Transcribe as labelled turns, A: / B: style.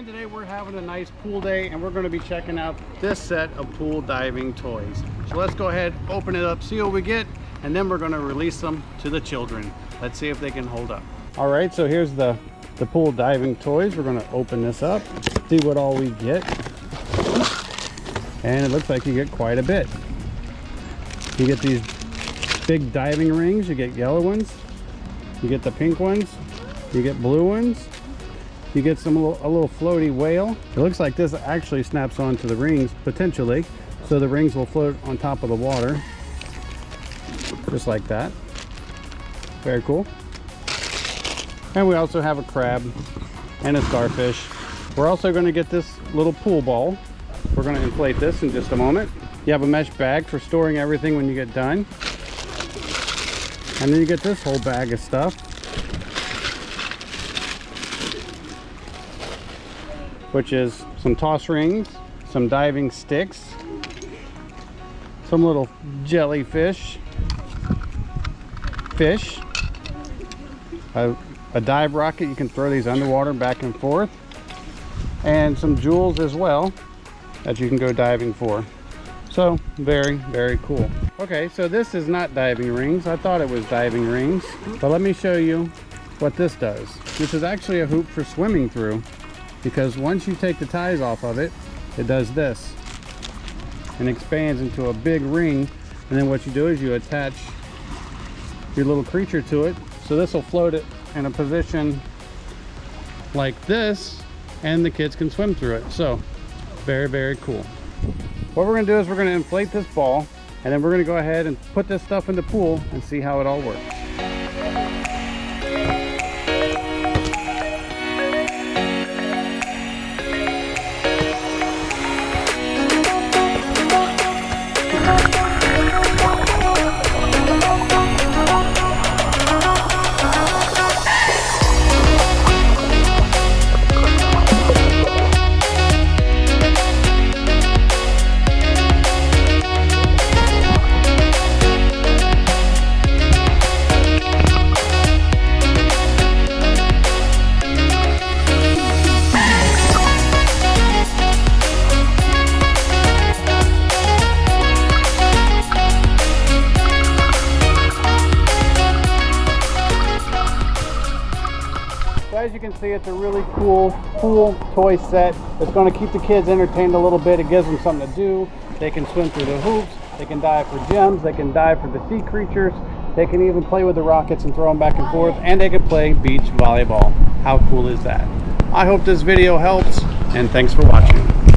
A: And today we're having a nice pool day and we're going to be checking out this set of pool diving toys. So let's go ahead, open it up, see what we get, and then we're going to release them to the children. Let's see if they can hold up. All right, so here's the pool diving toys. We're going to open this up, see what all we get. And it looks like you get quite a bit. You get these big diving rings, you get yellow ones, you get the pink ones, you get blue ones. You get a little floaty whale. It looks like this actually snaps onto the rings, potentially. So the rings will float on top of the water. Just like that. Very cool. And we also have a crab and a starfish. We're also going to get this little pool ball. We're going to inflate this in just a moment. You have a mesh bag for storing everything when you get done. And then you get this whole bag of stuff, which is some toss rings, some diving sticks, some little jellyfish, fish, a dive rocket. You can throw these underwater back and forth, and some jewels as well that you can go diving for. So very, very cool. Okay, so this is not diving rings. I thought it was diving rings, but let me show you what this does. This is actually a hoop for swimming through, because once you take the ties off of it, it does this and expands into a big ring. And then what you do is you attach your little creature to it. So this will float it in a position like this, and the kids can swim through it. So very, very cool. What we're gonna do is we're gonna inflate this ball, and then we're gonna go ahead and put this stuff in the pool and see how it all works. As you can see, it's a really cool pool toy set. It's going to keep the kids entertained a little bit. It gives them something to do. They can swim through the hoops. They can dive for gems. They can dive for the sea creatures. They can even play with the rockets and throw them back and forth. And they can play beach volleyball. How cool is that? I hope this video helps, and thanks for watching.